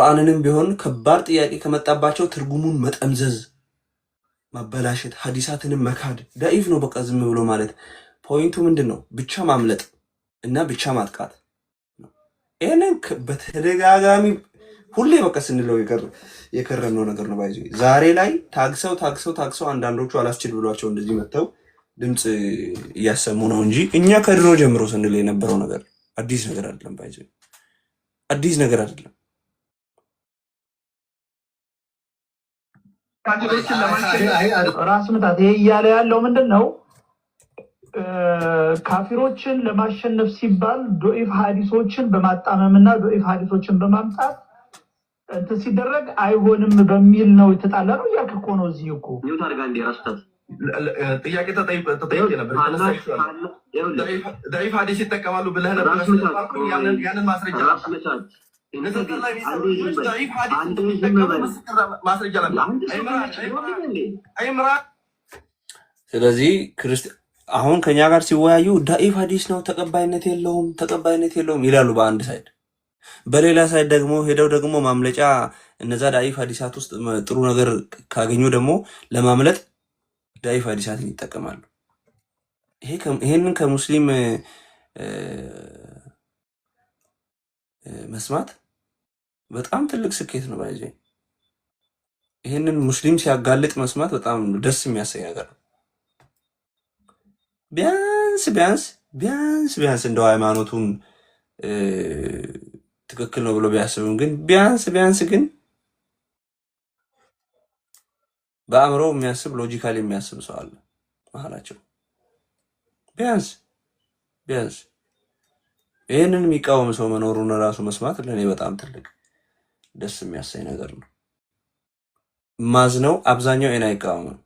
ቁርአንንም ቢሆን ከባድ ጥያቄ ከመጣባቸው ትርጉሙን መጠምዘዝ፣ ማበላሸት፣ ሐዲሳትንም መካድ ዳኢፍ ነው። በቃ ዝም ብሎ ማለት ፖይንቱ ምንድነው? ብቻ ማምለጥ እና ብቻ ማጥቃት። ይሄንን በተደጋጋሚ ሁሌ በቃ ስንለው የከረምነው ነገር ነው። ባይዘ ዛሬ ላይ ታግሰው አንዳንዶቹ አላስችል ብሏቸው እንደዚህ መጥተው ድምፅ እያሰሙ ነው እንጂ እኛ ከድሮ ጀምሮ ስንል የነበረው ነገር አዲስ ነገር አይደለም። ባይዘ አዲስ ነገር አይደለም። ራስ ምታት ይሄ እያለ ያለው ምንድን ነው? ካፊሮችን ለማሸነፍ ሲባል ዶኢፍ ሐዲሶችን በማጣመምና ዶኢፍ ሐዲሶችን በማምጣት እንትን ሲደረግ አይሆንም በሚል ነው የተጣላ ነው። እያልክ እኮ ነው። እዚህ እኮ ኒውት አድርጋ እንደ ራስታት ጥያቄ ተጠይቄ ነበር። ዶኢፍ ሐዲስ ይጠቀማሉ ብለህ ነበር። ያንን ማስረጃ ስለዚህ አሁን ከኛ ጋር ሲወያዩ ዳኢፍ ሐዲስ ነው ተቀባይነት የለውም ይላሉ በአንድ ሳይድ። በሌላ ሳይድ ደግሞ ሄደው ደግሞ ማምለጫ እነዛ ዳኢፍ ሐዲሳት ውስጥ ጥሩ ነገር ካገኙ ደግሞ ለማምለጥ ዳኢፍ ሐዲሳትን ይጠቀማሉ። ይሄንን ከሙስሊም መስማት በጣም ትልቅ ስኬት ነው። ባይዘ ይሄንን ሙስሊም ሲያጋልጥ መስማት በጣም ደስ የሚያሰኝ ነገር ነው። ቢያንስ እንደው ሃይማኖቱን ትክክል ነው ብሎ ቢያስብም ግን ቢያንስ ግን በአእምሮ የሚያስብ ሎጂካሊ የሚያስብ ሰው አለ መሀላቸው። ቢያንስ ይህንን የሚቃወም ሰው መኖሩን ራሱ መስማት ለእኔ በጣም ትልቅ ደስ የሚያሰኝ ነገር ነው። ማዝነው አብዛኛው ኤን አይቃወምም፣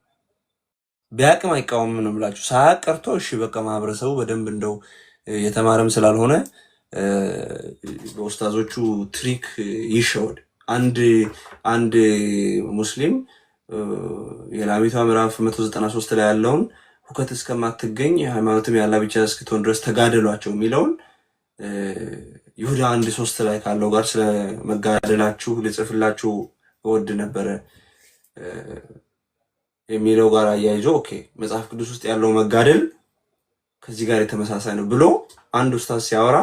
ቢያቅም አይቃወምም ነው የምላችሁ። ሳያቅ ቀርቶ እሺ በቃ ማህበረሰቡ በደንብ እንደው የተማረም ስላልሆነ በኡስታዞቹ ትሪክ ይሸወድ። አንድ ሙስሊም የላሚቷ ምዕራፍ 193 ላይ ያለውን ሁከት እስከማትገኝ ሃይማኖትም ያላ ብቻ እስክትሆን ድረስ ተጋደሏቸው የሚለውን ይሁዳ 1:3 ላይ ካለው ጋር ስለመጋደላችሁ ልጽፍላችሁ እወድ ነበረ የሚለው ጋር አያይዞ ኦኬ መጽሐፍ ቅዱስ ውስጥ ያለው መጋደል ከዚህ ጋር የተመሳሳይ ነው ብሎ አንድ ኡስታዝ ሲያወራ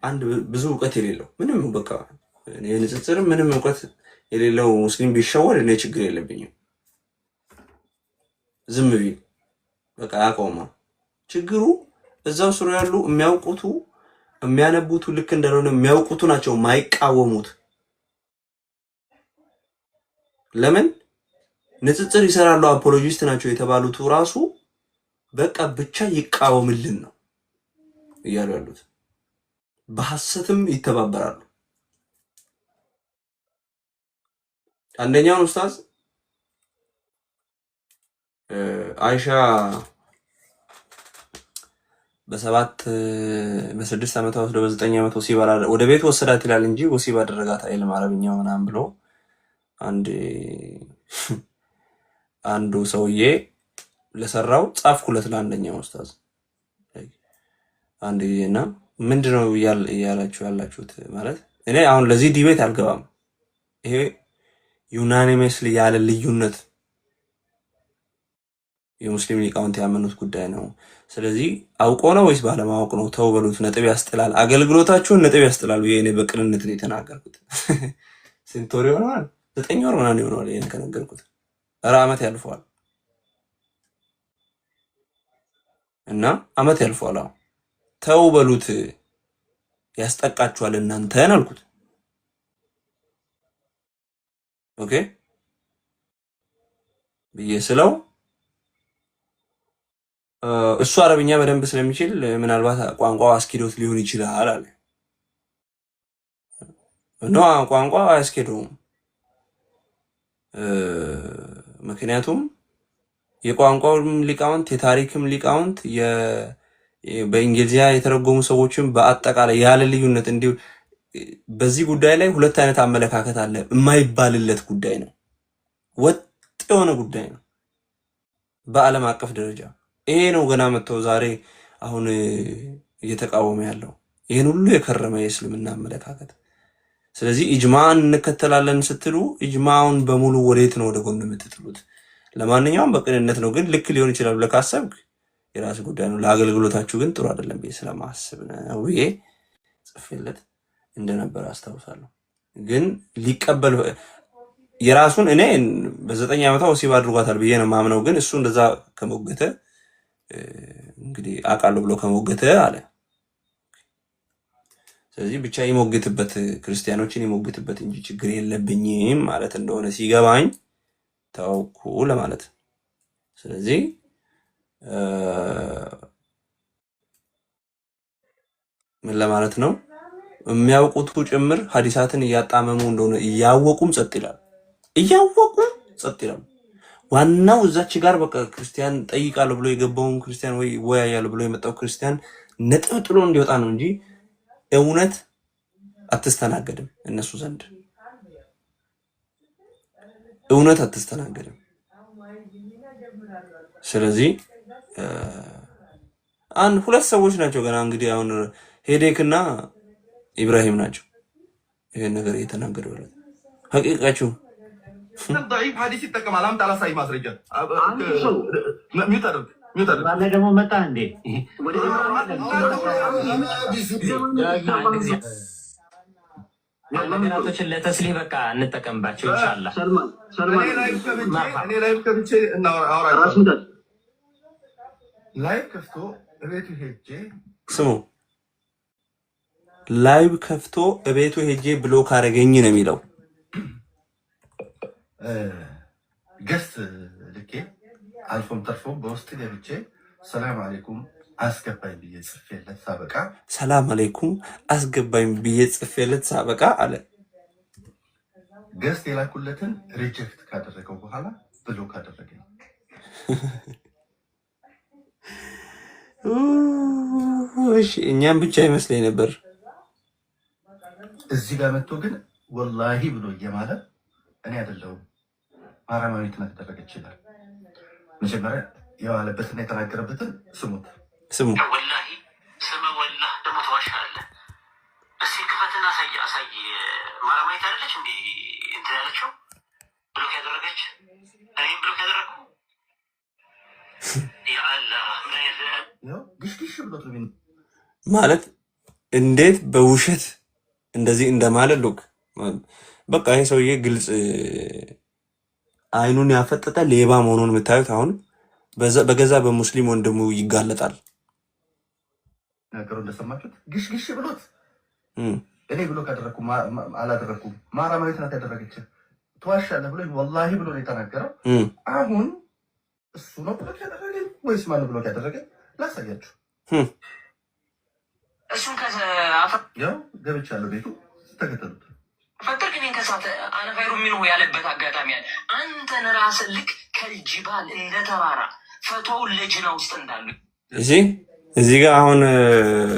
አንድ ብዙ ዕውቀት የሌለው ምንም በቃ የንጽጽርም ምንም ዕውቀት የሌለው ሙስሊም ቢሸወድ እኔ ችግር የለብኝም። ዝም ቢል በቃ ያቆማ። ችግሩ እዛው ስሩ ያሉ የሚያነቡቱ ልክ እንደሆነ የሚያውቁቱ ናቸው ማይቃወሙት። ለምን ንጽጽር ይሰራሉ አፖሎጂስት ናቸው የተባሉት ራሱ በቃ ብቻ ይቃወምልን ነው እያሉ ያሉት። በሐሰትም ይተባበራሉ። አንደኛውን ኡስታዝ አይሻ በ6 ዓመቷ ወስዶ በ9 ዓመት ወሲብ ወደ ቤት ወሰዳት ይላል እንጂ ወሲብ አደረጋት አይልም አረብኛው ምናምን ብሎ አንዱ ሰውዬ ለሰራው ጻፍኩለት ለአንደኛው ኡስታዝ አንድ ጊዜና ምንድነው ያላችሁት ማለት እኔ አሁን ለዚህ ዲቤት አልገባም። ይሄ ዩናኒመስሊ ያለ ልዩነት የሙስሊም ሊቃውንት ያመኑት ጉዳይ ነው። ስለዚህ አውቆ ነው ወይስ ባለማወቅ ነው? ተው በሉት፣ ነጥብ ያስጥላል። አገልግሎታችሁን ነጥብ ያስጥላል። ይሄኔ በቅንነት ነው የተናገርኩት። ስንት ወር ይሆናል? 9 ወር ምናምን ይሆናል ይሄን ከነገርኩት። ኧረ ዓመት ያልፈዋል እና ዓመት ያልፈዋል። አሁን ተው በሉት ያስጠቃችኋል እናንተን አልኩት። ኦኬ ብዬ ስለው እሱ አረብኛ በደንብ ስለሚችል ምናልባት ቋንቋው አስኪዶት ሊሆን ይችላል አለ። ነው ቋንቋው አያስኬደውም። ምክንያቱም የቋንቋውም ሊቃውንት የታሪክም ሊቃውንት በእንግሊዝኛ የተረጎሙ ሰዎችም በአጠቃላይ ያለ ልዩነት እንዲሁ በዚህ ጉዳይ ላይ ሁለት አይነት አመለካከት አለ። የማይባልለት ጉዳይ ነው። ወጥ የሆነ ጉዳይ ነው በዓለም አቀፍ ደረጃ። ይሄ ነው ገና መጥተው ዛሬ አሁን እየተቃወመ ያለው ይሄን ሁሉ የከረመ የእስልምና አመለካከት። ስለዚህ ኢጅማን እንከተላለን ስትሉ ኢጅማውን በሙሉ ወዴት ነው ወደ ጎን የምትጥሉት? ለማንኛውም በቅንነት ነው፣ ግን ልክ ሊሆን ይችላል ብለህ ካሰብክ የራስ ጉዳይ ነው። ለአገልግሎታችሁ ግን ጥሩ አይደለም ብዬ ስለማስብ ነው ብዬ ጽፌለት እንደነበር አስታውሳለሁ። ግን ሊቀበል የራሱን እኔ በ9 ዓመቷ ወሲብ አድርጓታል ብዬ ነው ማምነው። ግን እሱ እንደዛ ከሞገተ እንግዲህ አውቃለሁ ብሎ ከሞገተ አለ። ስለዚህ ብቻ ይሞግትበት፣ ክርስቲያኖችን ይሞግትበት እንጂ ችግር የለብኝም ማለት እንደሆነ ሲገባኝ ተውኩ ለማለት። ስለዚህ ምን ለማለት ነው? የሚያውቁቱ ጭምር ሐዲሳትን እያጣመሙ እንደሆነ እያወቁም ጸጥ ይላል፣ እያወቁ ጸጥ ይላል። ዋናው እዛች ጋር በቃ ክርስቲያን ጠይቃለሁ ብሎ የገባውን ክርስቲያን ወይ ወያያለሁ ብሎ የመጣው ክርስቲያን ነጥብ ጥሎ እንዲወጣ ነው እንጂ እውነት አትስተናገድም። እነሱ ዘንድ እውነት አትስተናገድም። ስለዚህ አንድ ሁለት ሰዎች ናቸው ገና እንግዲህ አሁን ሄዴክና ኢብራሂም ናቸው ይሄን ነገር እየተናገሩ ያሉት። ሐቂቃችሁ ضعيف حديث ይጠቀማል። አምጣ ላሳይ ማስረጃ ሚውት ባለ ደግሞ መጣ እንዴ ወደ ነገራቶችን ለተስሊህ በቃ እንጠቀምባቸው ኢንሻአላህ። እኔ ላይቭ ከብቼ እናወራ ላይቭ ከፍቶ እቤቱ ሄጄ ስሙ ላይቭ ከፍቶ እቤቱ ሄጄ ብሎክ አረገኝ ነው የሚለው። ገስት ልኬ አልፎም ተርፎም በውስጥ ገብቼ ሰላም አለይኩም አስገባኝ ብዬ ጽፌለት ሳበቃ ሰላም አለይኩም አስገባኝ ብዬ ጽፌለት ሳበቃ አለ። ገስት የላኩለትን ሪጀክት ካደረገው በኋላ ብሎክ አደረገኝ። እሺ እኛም ብቻ ይመስለኝ ነበር። እዚህ ጋር መጥቶ ግን ወላሂ ብሎ እየማለ እኔ አይደለሁም ማራማዊት ነው ተደረገች ይላል። መጀመሪያ የዋለበትና የተናገረበትን ስሙት። ስሙ ወላሂ ስመ ወላህ ደግሞ ተዋሻለህ። እስኪ ክፈትና አሳይ። ማራማዊት አይደለች እንዴ እንትን ያለችው ብሎክ ያደረገች? እኔም ብሎክ ያደረገው ያአላህ ግሽግሽ ብሎት ነው ማለት እንዴት በውሸት እንደዚህ እንደማለት ሉክ በቃ ይሄ ሰውዬ ግልጽ አይኑን ያፈጠጠ ሌባ መሆኑን የምታዩት አሁን በገዛ በሙስሊም ወንድሙ ይጋለጣል። ነገሩ እንደሰማችሁት ግሽግሽ ብሎት እኔ ብሎክ አደረኩም አላደረኩም ማራማዊት ናት ያደረገች ተዋሻለህ ብሎ ወላሂ ብሎ ነው የተናገረው። አሁን እሱ ነው ብሎክ ያደረገኝ ወይስ ማን ብሎክ ያደረገኝ? ላሳያችሁ። እሱን ያው ገብቻለሁ ቤቱ ተከተሉት። ፈጥር ግን ከሳተ አነ ኸይሩ ሚንሁ ያለበት አጋጣሚ አለ። አንተን ራስህ ልክ ከልጅባል እንደ ተራራ ፈቶውን ለጅና ውስጥ እንዳሉ እዚህ ጋር አሁን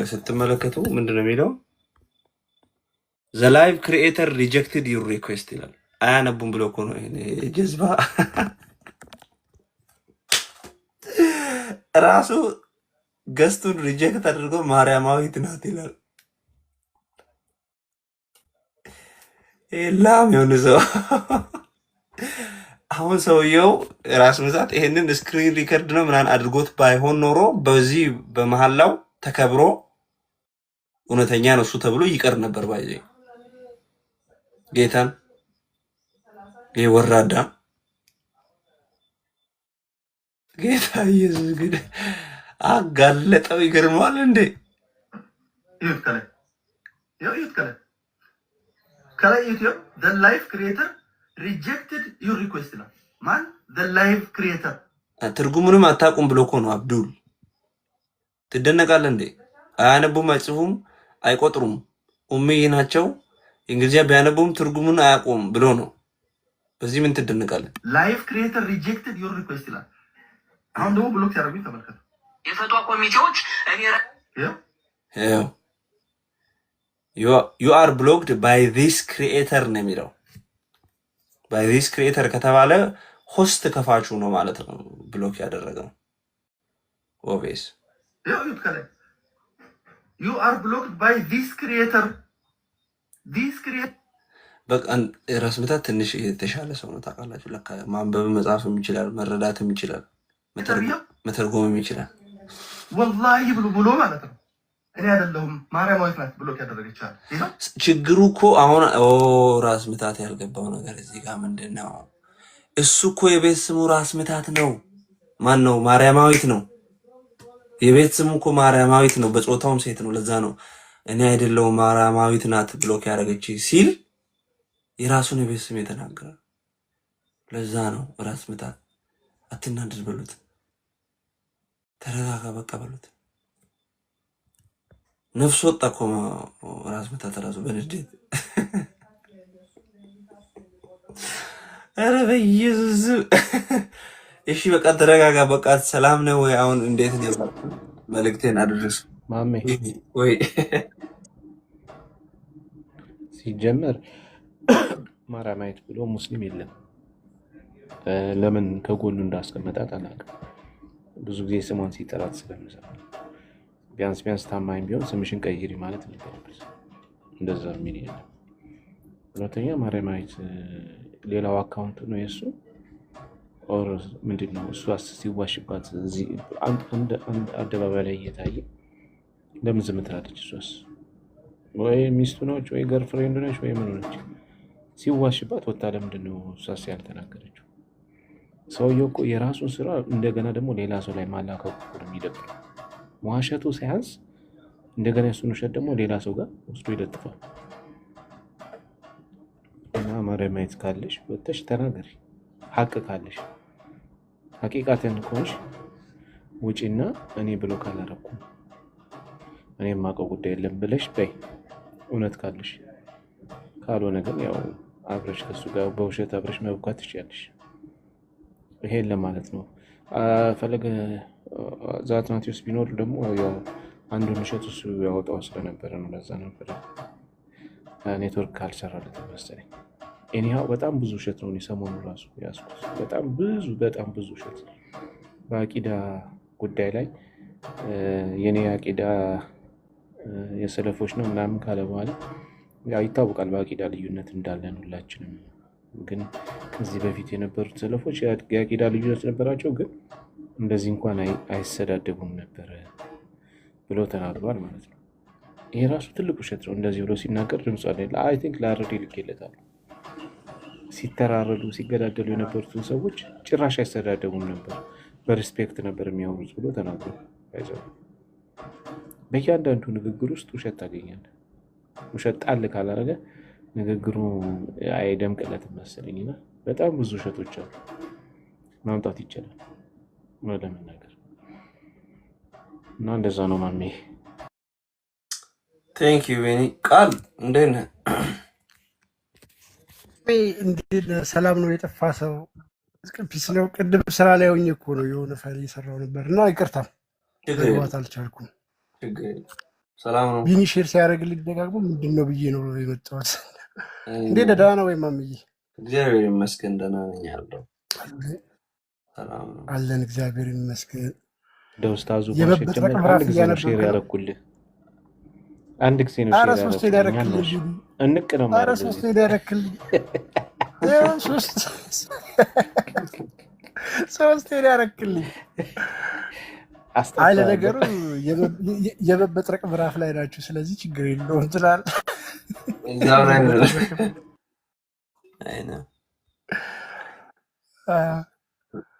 ስትመለከቱ ምንድነው የሚለው? ዘ ላይቭ ክሪኤተር ሪጀክትድ ዩር ሪኩዌስት ይላል። አያነቡም ብሎ እኮ ነው ይሄ ጀዝባ ራሱ ገስቱን ሪጀክት አድርጎ ማርያማዊት ናት ይላል። ላም የሆነ ሰው አሁን ሰውየው ራስ ምዛት ይሄንን ስክሪን ሪከርድ ነው ምናምን አድርጎት ባይሆን ኖሮ በዚህ በመሐላው ተከብሮ እውነተኛ ነው እሱ ተብሎ ይቀር ነበር። ባይዜ ጌታን ወራዳ ጌታ ኢየሱስ ግን አጋለጠው። ይገርማል እንዴ! ከላይ ዩቲዩብ the live creator rejected your request ነው። ማን the live creator? ትርጉሙንም አታውቁም ብሎ እኮ ነው አብዱል። ትደነቃለህ እንዴ? አያነቡም፣ አይጽፉም፣ አይቆጥሩም፣ ኡምይ ናቸው። እንግሊዝኛ ቢያነቡም ትርጉሙን አያውቁም ብሎ ነው። በዚህ ምን ትደነቃለህ? live creator rejected your request ይላል። አሁን ደግሞ ብሎክ ያደርጉኝ ተመልከቱ። የፈቷ ኮሚቴዎች እኔ you are blocked by this creator ነው የሚለው። by this creator ከተባለ ሆስት ከፋቹ ነው ማለት ነው ብሎክ ያደረገው። ኦቤስ you are blocked by this creator በቃ ራስ ምታት ትንሽ የተሻለ ሰው ነው ታውቃላችሁ። ለካ ማንበብ መጻፍም ይችላል፣ መረዳትም ይችላል፣ መተርጎምም ይችላል። ወላሂ ብሎ ማለት ነው። እኔ አይደለሁም ማርያማዊት ናት ብሎ ያደረገቻል። ችግሩ እኮ አሁን ራስ ምታት ያልገባው ነገር እዚህ ጋር ምንድን ነው? እሱ እኮ የቤት ስሙ ራስ ምታት ነው። ማን ነው? ማርያማዊት ነው። የቤት ስሙ እኮ ማርያማዊት ነው። በጾታውም ሴት ነው። ለዛ ነው እኔ አይደለሁም ማርያማዊት ናት ብሎ ያደረገች ሲል የራሱን የቤት ስም የተናገረ። ለዛ ነው ራስ ምታት። አትናደድ በሉት፣ ተረጋጋ በቃ በሉት። ነፍስ ወጣ እኮ ራስ ምታት ራሱ በንዴት። ኧረ በኢየሱስ እሺ በቃ ተረጋጋ በቃ። ሰላም ነው ወይ? አሁን እንዴት ነው? መልእክቴን አድርስ ማሜ። ወይ ሲጀመር ማርያማዊት ብሎ ሙስሊም የለም። ለምን ከጎኑ እንዳስቀመጣት አላውቅም። ብዙ ጊዜ ስሟን ሲጠራት ስለምሰማ ቢያንስ ታማኝ ቢሆን ስምሽን ቀይሪ ማለት ነበረበት። እንደዛ የሚል የለም። ሁለተኛ ማርያማዊት ሌላው አካውንት ነው የእሱ ኦር ምንድን ነው እሱ ሲዋሽባት አንድ አደባባይ ላይ እየታየ ለምን ዝም ትላለች? እሷስ ወይ ሚስቱ ነች ወይ ገርፍሬንድ ነች ወይ ምን ነች? ሲዋሽባት ወጣ ለምንድን ነው እሷስ ያልተናገረችው? ሰውየው እኮ የራሱን ስራ እንደገና ደግሞ ሌላ ሰው ላይ ማላከው ነው የሚደብረው። መዋሸቱ ሳያንስ እንደገና የሱን ውሸት ደግሞ ሌላ ሰው ጋር ወስዶ ይለጥፋል። እና ማርያማዊት ካለሽ ወጥተሽ ተናገሪ። ሀቅ ካለሽ ሀቂቃትን ከሆንሽ ውጪና እኔ ብሎ ካላረኩም እኔ የማውቀው ጉዳይ የለም ብለሽ በይ፣ እውነት ካለሽ። ካልሆነ ግን ያው አብረሽ ከሱ ጋር በውሸት አብረሽ መብኳት ትችያለሽ። ይሄን ለማለት ነው። ፈለገ ዛትናቲውስ ቢኖር ደግሞ ያው አንዱን ውሸት እሱ ያወጣው ስለነበረ ነው። ለዛ ነበረ ኔትወርክ ካልሰራለት መሰለኝ። ኤኒሃው በጣም ብዙ ውሸት ነው ሰሞኑን ራሱ ያስኩት። በጣም ብዙ ውሸት በአቂዳ ጉዳይ ላይ የኔ አቂዳ የሰለፎች ነው ምናምን ካለ በኋላ ያው ይታወቃል በአቂዳ ልዩነት እንዳለን ሁላችንም። ግን ከዚህ በፊት የነበሩት ሰለፎች የአቂዳ ልዩነት ነበራቸው፣ ግን እንደዚህ እንኳን አይሰዳደቡም ነበር ብሎ ተናግሯል ማለት ነው። ይሄ ራሱ ትልቅ ውሸት ነው። እንደዚህ ብሎ ሲናገር ድምጿ ላይ አይ ቲንክ ለአረዴ ልኬለታል። ሲተራረዱ ሲገዳደሉ የነበሩትን ሰዎች ጭራሽ አይሰዳደቡም ነበር፣ በሪስፔክት ነበር የሚያወሩት ብሎ ተናግሯል። በእያንዳንዱ ንግግር ውስጥ ውሸት ታገኛለህ። ውሸት ጣል ካላረገ ንግግሩ አይደምቅለትም መሰለኝና በጣም ብዙ ውሸቶች አሉ ማምጣት ይቻላል ለመናገር እና እንደዛ ነው ማሜ። ቴንክ ዩ ቤኒ። ቃል እንዴት ነህ? እንዴት ሰላም ነው? የጠፋ ሰው ፒስ ነው። ቅድም ስራ ላይ ሆኜ እኮ ነው የሆነ ፋይል እየሰራሁ ነበር እና ይቅርታ መግባት አልቻልኩም። ሰላም ነው። ቢኒ ሼር ሲያደርግልኝ ደጋግሞ ምንድን ነው ብዬ ነው የመጣሁት። እንዴት ደህና ነው ወይ ማምዬ? እግዚአብሔር ይመስገን ደህና ነኝ ያለው አለን። እግዚአብሔር ይመስገን። ደውስታዙ ሼር ያደረኩልህ አንድ ጊዜ ነው ኧረ ሶስት ያደረክልኝ እንቅ ነው ማለት ነው። ሶስት ያደረክልኝ ሶስት ያደረክልኝ። አይ ለነገሩ የመበጥረቅ ምዕራፍ ላይ ናችሁ፣ ስለዚህ ችግር የለውም ትላለህ።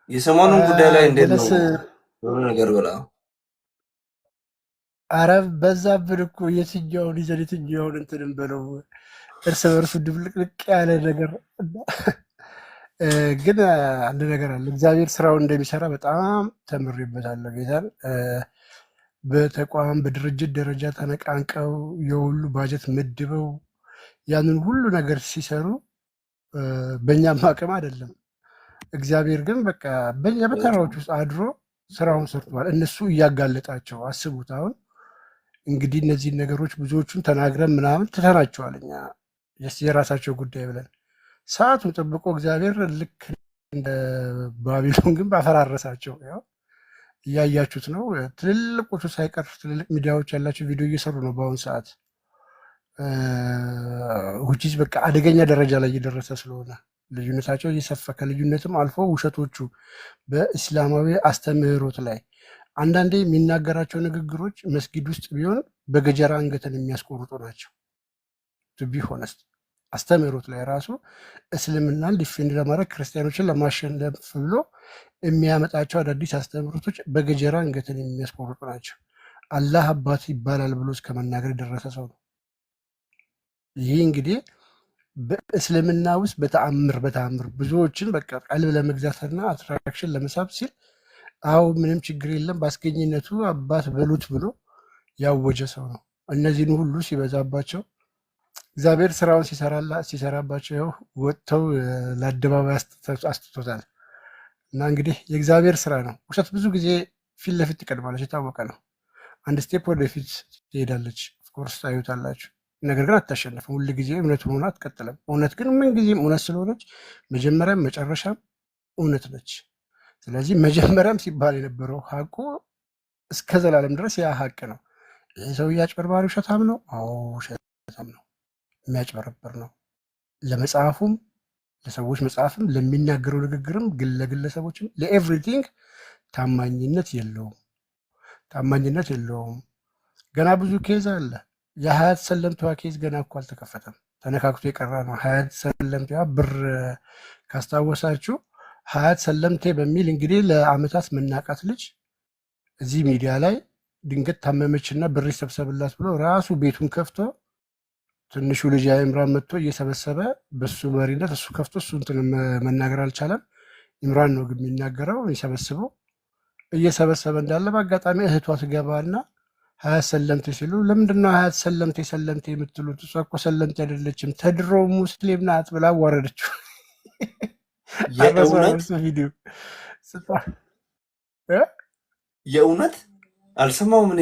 የሰሞኑን ጉዳይ ላይ እንዴት ነው ነገር ብላ? ኧረ በዛብን እኮ የትኛውን ይዘን የትኛውን እንትንም በለው እርስ በርሱ ድብልቅልቅ ያለ ነገር። ግን አንድ ነገር አለ፣ እግዚአብሔር ስራውን እንደሚሰራ በጣም ተምሬበታለሁ። ጌታን በተቋም በድርጅት ደረጃ ተነቃንቀው የሁሉ ባጀት መድበው ያንን ሁሉ ነገር ሲሰሩ በእኛም አቅም አይደለም። እግዚአብሔር ግን በቃ በእኛ በተራዎች ውስጥ አድሮ ስራውን ሰርቷል። እነሱ እያጋለጣቸው አስቡት። አሁን እንግዲህ እነዚህን ነገሮች ብዙዎቹን ተናግረን ምናምን ትተናቸዋል እኛ የራሳቸው ጉዳይ ብለን ሰዓቱን ጠብቆ እግዚአብሔር ልክ እንደ ባቢሎን ግን ባፈራረሳቸው። ያው እያያችሁት ነው። ትልልቆቹ ሳይቀር ትልልቅ ሚዲያዎች ያላቸው ቪዲዮ እየሰሩ ነው በአሁኑ ሰዓት። ውጪስ በቃ አደገኛ ደረጃ ላይ እየደረሰ ስለሆነ ልዩነታቸው እየሰፋ ከልዩነትም አልፎ ውሸቶቹ በእስላማዊ አስተምህሮት ላይ አንዳንዴ የሚናገራቸው ንግግሮች መስጊድ ውስጥ ቢሆን በገጀራ አንገትን የሚያስቆርጡ ናቸው። ቱ ቢ ሆነስት አስተምህሮት ላይ ራሱ እስልምናን ዲፌንድ ለማድረግ ክርስቲያኖችን ለማሸነፍ ብሎ የሚያመጣቸው አዳዲስ አስተምህሮቶች በገጀራ አንገትን የሚያስቆርጡ ናቸው። አላህ አባት ይባላል ብሎ እስከ መናገር የደረሰ ሰው ነው። ይህ እንግዲህ በእስልምና ውስጥ በተአምር ብዙዎችን በቃ ቀልብ ለመግዛትና አትራክሽን ለመሳብ ሲል አዎ ምንም ችግር የለም በአስገኝነቱ አባት በሉት ብሎ ያወጀ ሰው ነው። እነዚህን ሁሉ ሲበዛባቸው እግዚአብሔር ስራውን ሲሰራባቸው ወጥተው ለአደባባይ አስጥቶታል። እና እንግዲህ የእግዚአብሔር ስራ ነው። ውሸት ብዙ ጊዜ ፊት ለፊት ትቀድማለች፣ የታወቀ ነው። አንድ ስቴፕ ወደፊት ትሄዳለች። ኦፍኮርስ ታዩታላችሁ። ነገር ግን አታሸንፍም። ሁል ጊዜ እውነቱን ሆና አትቀጥልም። እውነት ግን ምንጊዜም እውነት ስለሆነች መጀመሪያም መጨረሻም እውነት ነች። ስለዚህ መጀመሪያም ሲባል የነበረው ሀቁ እስከ ዘላለም ድረስ ያ ሀቅ ነው። ይህ ሰውዬ አጭበርባሪ ውሸታም ነው። አዎ ውሸታም ነው፣ የሚያጭበረበር ነው። ለመጽሐፉም ለሰዎች መጽሐፍም ለሚናገረው ንግግርም ለግለሰቦችም ለኤቭሪቲንግ ታማኝነት የለውም። ገና ብዙ ኬዝ አለ። የሀያት ሰለምቴዋ ኬዝ ገና እኮ አልተከፈተም፣ ተነካክቶ የቀረ ነው። ሀያት ሰለምቴዋ ብር ካስታወሳችሁ ሀያት ሰለምቴ በሚል እንግዲህ ለአመታት መናቃት ልጅ እዚህ ሚዲያ ላይ ድንገት ታመመችና ብር ይሰብሰብላት ብሎ ራሱ ቤቱን ከፍቶ ትንሹ ልጅ ኢምራን መጥቶ እየሰበሰበ በሱ መሪነት እሱ ከፍቶ እሱ እንትን መናገር አልቻለም። ኢምራን ነው ግን የሚናገረው የሚሰበስበው። እየሰበሰበ እንዳለ በአጋጣሚ እህቷ ትገባና ሀያት ሰለምቴ ሲሉ ለምንድነው ሀያት ሰለምቴ የምትሉት? እሷ እኮ ሰለምቴ አይደለችም ተድሮ ሙስሊም ናት ብላ አዋረደችው። ቪዲዮ የእውነት አልሰማውም እኔ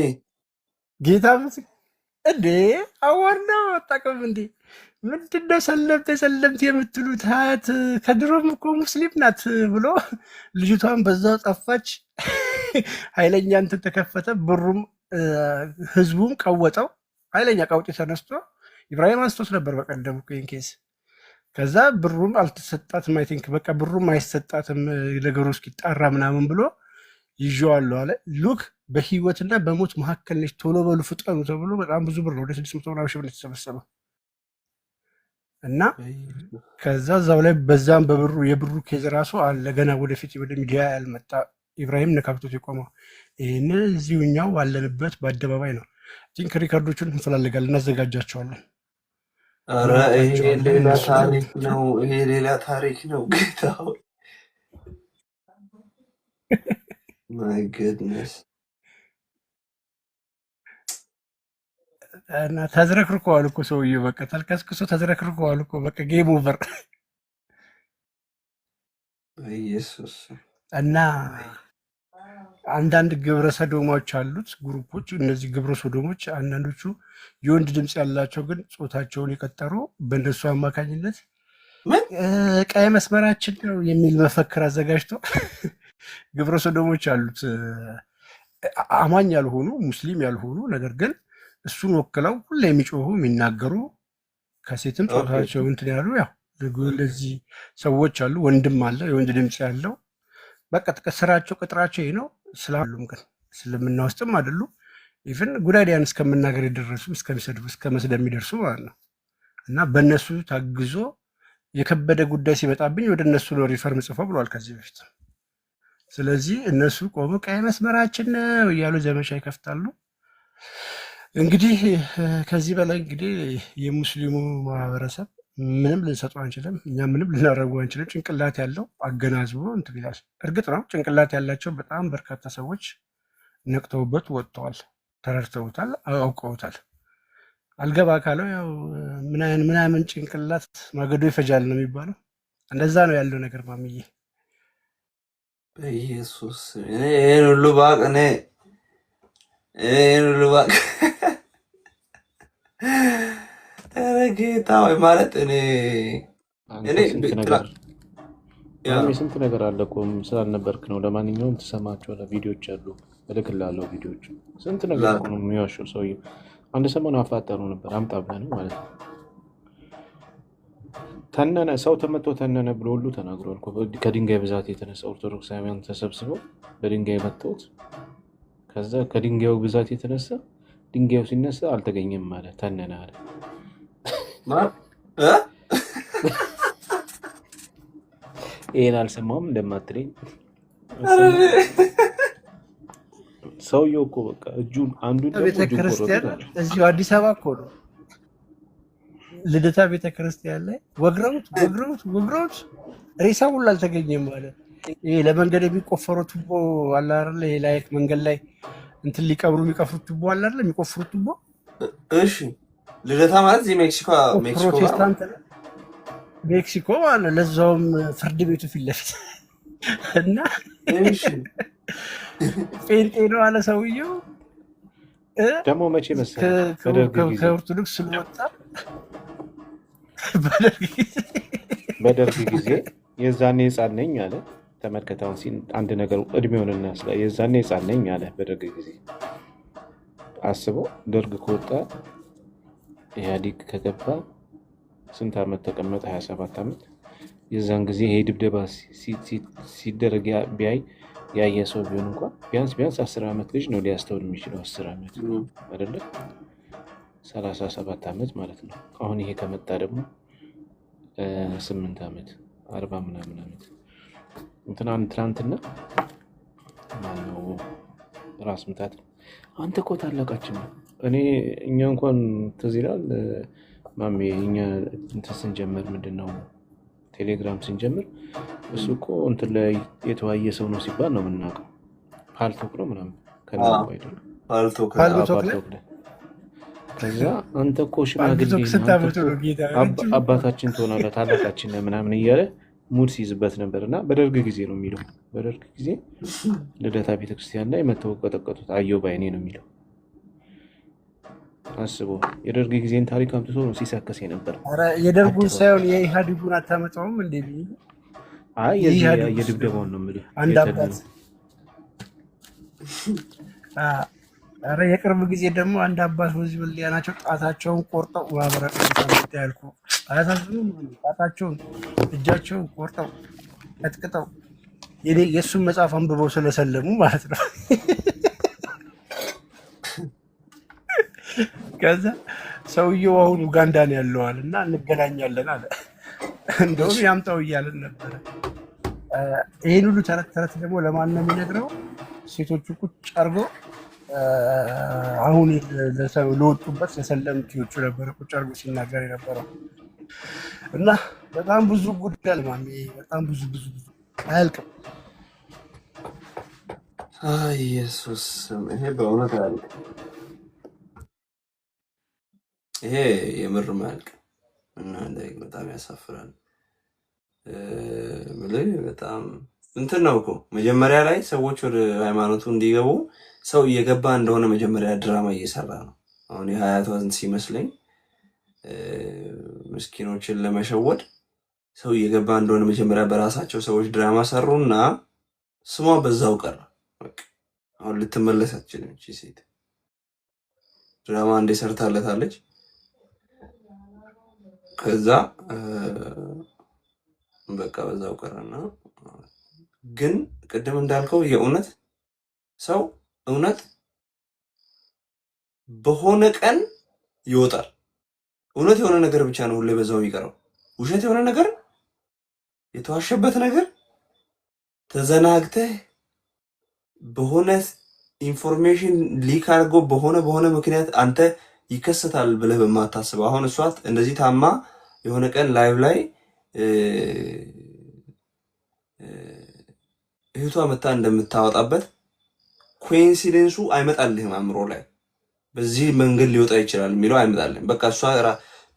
ጌታ እንዴ አዋርዳ አጣቀም እንዴ ምንድነው ሰለምቴ የምትሉት? ሀያት ከድሮም እኮ ሙስሊም ናት ብሎ ልጅቷን በዛው ጠፋች። ኃይለኛ እንትን ተከፈተ። ብሩም ህዝቡም ቀወጠው። ኃይለኛ ቀውጤ ተነስቶ ኢብራሂም አንስቶት ነበር በቀደም ይህን ኬስ። ከዛ ብሩም አልተሰጣትም። አይ ቲንክ በቃ ብሩም አይሰጣትም ነገሩ እስኪጣራ ምናምን ብሎ ይዤዋለሁ አለ። ሉክ በህይወትና በሞት መካከል ነች፣ ቶሎ በሉ ፍጠኑ ተብሎ በጣም ብዙ ብር ነው፣ ወደ 600 ምናምን ሺህ ብር የተሰበሰበው እና ከዛ እዛው ላይ በዛም የብሩ ኬዝ ራሱ አለ ገና ወደፊት ወደ ሚዲያ ያልመጣ ኢብራሂም ነካክቶት የቆመው ይህን እዚሁኛው አለንበት በአደባባይ ነው። ቲንክ ሪካርዶቹን እንፈላልጋለን፣ እናዘጋጃቸዋለን። ኧረ ይሄ ሌላ ታሪክ ነው። ጌታ ማይ ጉድነስ እና ተዝረክርከዋል እኮ ሰውዬው፣ በቃ ተልከስክሶ ተዝረክርከዋል እኮ በቃ ጌም ኦቨር። ኢየሱስ እና አንዳንድ ግብረ ሰዶሞች አሉት ግሩፖች። እነዚህ ግብረ ሰዶሞች አንዳንዶቹ የወንድ ድምፅ ያላቸው ግን ጾታቸውን የቀጠሩ በእነሱ አማካኝነት ቀይ መስመራችን ነው የሚል መፈክር አዘጋጅቶ ግብረ ሰዶሞች አሉት። አማኝ ያልሆኑ ሙስሊም ያልሆኑ ነገር ግን እሱን ወክለው ሁሌ የሚጮሁ የሚናገሩ ከሴትም ጾታቸው እንትን ያሉ ያው እንደዚህ ሰዎች አሉ። ወንድም አለ የወንድ ድምፅ ያለው በቃ ስራቸው ቅጥራቸው ይህ ነው። ስላሉም ግን እስልምና ውስጥም አይደሉ ኢቭን ጉዳዲያን እስከመናገር የደረሱ እስከሚሰድቡ እስከ መስደብ የሚደርሱ ማለት ነው። እና በእነሱ ታግዞ የከበደ ጉዳይ ሲመጣብኝ ወደ እነሱ ነው ሪፈር ምጽፈው ብሏል ከዚህ በፊት። ስለዚህ እነሱ ቆሞ ቀይ መስመራችን ነው እያሉ ዘመቻ ይከፍታሉ። እንግዲህ ከዚህ በላይ እንግዲህ የሙስሊሙ ማህበረሰብ ምንም ልንሰጠው አንችልም። እኛ ምንም ልናደርገው አንችልም። ጭንቅላት ያለው አገናዝቦ እንትን ይላል። እርግጥ ነው ጭንቅላት ያላቸው በጣም በርካታ ሰዎች ነቅተውበት ወጥተዋል፣ ተረድተውታል፣ አውቀውታል። አልገባ ካለው ያው ምናምን ጭንቅላት ማገዶ ይፈጃል ነው የሚባለው። እንደዛ ነው ያለው ነገር ማምዬ። በኢየሱስ ይሄን ሁሉ ባቅ ኧረ ጌታ ወይ ማለት ስንት ነገር አለ እኮ ስላልነበርክ ነው። ለማንኛውም ትሰማቸዋለህ፣ ቪዲዮች አሉ እልክልሃለሁ። ቪዲዮች ስንት ነገር እኮ ነው የሚዋሸው ሰውዬው። አንድ ሰሞን አፋጠሩ ነበር አምጣ ብለን ማለት ነው። ተነነ ሰው ተመቶ ተነነ ብሎ ሁሉ ተናግሯል። ከድንጋይ ብዛት የተነሳ ኦርቶዶክሳውያን ተሰብስበው በድንጋይ መተውት፣ ከዛ ከድንጋዩ ብዛት የተነሳ ድንጋዩ ሲነሳ አልተገኘም ማለት ተነነ አለ። ይሄን አልሰማሁም እንደማትለኝ ሰውየው እኮ በቃ እጁን አንዱን ቤተክርስቲያን እዚሁ አዲስ አበባ እኮ ነው ልደታ ቤተክርስቲያን ላይ ወግረውት ሬሳው ሁሉ አልተገኘም ማለት። ይሄ ለመንገድ የሚቆፈረው ቱቦ አለ አይደል? ይሄ ላይ መንገድ ላይ እንትን ሊቀብሩ የሚቀፍሩት ቱቦ አለ አይደል? የሚቆፍሩት ቱቦ። እሺ ልደታ ማለት እዚህ ሜክሲኮ ፕሮቴስታንት ሜክሲኮ አለ፣ ለዛውም ፍርድ ቤቱ ፊት ለፊት እና ጴንጤ ነው አለ ሰውየው። ደግሞ መቼ መሰለህ ከኦርቶዶክስ ስለወጣ በደርግ ጊዜ የዛኔ ሕፃን ነኝ አለ። ተመልከታውን ሲል አንድ ነገር እድሜውን እናስላ። የዛኔ ሕፃን ነኝ አለ በደርግ ጊዜ። አስበው ደርግ ከወጣ ኢህአዴግ ከገባ ስንት ዓመት ተቀመጠ? 27 ዓመት። የዛን ጊዜ ይሄ ድብደባ ሲደረግ ቢያይ ያየ ሰው ቢሆን እንኳን ቢያንስ 10 ዓመት ልጅ ነው ሊያስተውል የሚችለው። 10 ዓመት አይደለ? 37 ዓመት ማለት ነው። አሁን ይሄ ከመጣ ደግሞ 8 ዓመት 40 ምናምን ዓመት ትናንትና ማነው ራስ ምታት አንተ እኮ ታላቃችን ነው። እኛ እንኳን ትዝ ይላል ማሜ፣ እኛ እንትን ስንጀምር ምንድነው ቴሌግራም ስንጀምር እሱ እኮ እንትን ላይ የተዋየ ሰው ነው ሲባል ነው የምናውቀው። ፓልቶክ ነው ምናምን ከነው አይደል? ፓልቶክ ላይ ከዛ አንተ እኮ ሽማግሌ አባታችን ትሆናለህ ታላቃችን ምናምን እያለ ሙድ ሲይዝበት ነበር። እና በደርግ ጊዜ ነው የሚለው። በደርግ ጊዜ ልደታ ቤተክርስቲያን ላይ መተው ቀጠቀጡት አየሁ ባይኔ ነው የሚለው። አስበው የደርግ ጊዜን ታሪክ አምጥቶ ነው ሲሰከስ ነበር። የደርጉን ሳይሆን የኢህአዴጉን አታመጣውም እንዴ? አይ የድብደባውን ነው የምልህ። አንድ አባት ኧረ የቅርብ ጊዜ ደግሞ አንድ አባት በዚህ በሊያ ናቸው። ጣታቸውን ቆርጠው ማህበረ ቅዱሳን ያልኩ አያሳዝኑም? ጣታቸውን እጃቸውን ቆርጠው ቀጥቅጠው የእሱን መጽሐፍ አንብበው ስለሰለሙ ማለት ነው። ከዛ ሰውየው አሁን ኡጋንዳ ነው ያለዋል እና እንገናኛለን አለ። እንደውም ያምጣው እያለን ነበረ። ይህን ሁሉ ተረት ደግሞ ለማን ነው የሚነግረው? ሴቶቹ ቁጭ አድርገው አሁን ለወጡበት ለሰለምቲዎቹ ነበረ ቁጭ አድርጎ ሲናገር የነበረው እና በጣም ብዙ ጉዳይ ማሜ፣ በጣም ብዙ አያልቅም። ኢየሱስ ይሄ በእውነት አያልቅም። ይሄ የምር ማያልቅ እና በጣም ያሳፍራል። በጣም እንትን ነው እኮ መጀመሪያ ላይ ሰዎች ወደ ሃይማኖቱ እንዲገቡ ሰው እየገባ እንደሆነ መጀመሪያ ድራማ እየሰራ ነው። አሁን የሀያቷ ሲመስለኝ ምስኪኖችን ለመሸወድ ሰው እየገባ እንደሆነ መጀመሪያ በራሳቸው ሰዎች ድራማ ሰሩና ስሟ በዛው ቀረ። አሁን ልትመለስ አትችልም። እቺ ሴት ድራማ እንደ ሰርታለታለች። ከዛ በቃ በዛው ቀረና ግን ቅድም እንዳልከው የእውነት ሰው እውነት በሆነ ቀን ይወጣል። እውነት የሆነ ነገር ብቻ ነው ሁሌ በዛው የሚቀረው። ውሸት የሆነ ነገር የተዋሸበት ነገር ተዘናግተህ በሆነ ኢንፎርሜሽን ሊክ አድርጎ በሆነ ምክንያት አንተ ይከሰታል ብለህ በማታስበው አሁን እሷ እንደዚህ ታማ የሆነ ቀን ላይቭ ላይ እህቷ መታ እንደምታወጣበት ኮኢንሲደንሱ አይመጣልህም አእምሮ ላይ በዚህ መንገድ ሊወጣ ይችላል የሚለው አይመጣልህም። በቃ እሷ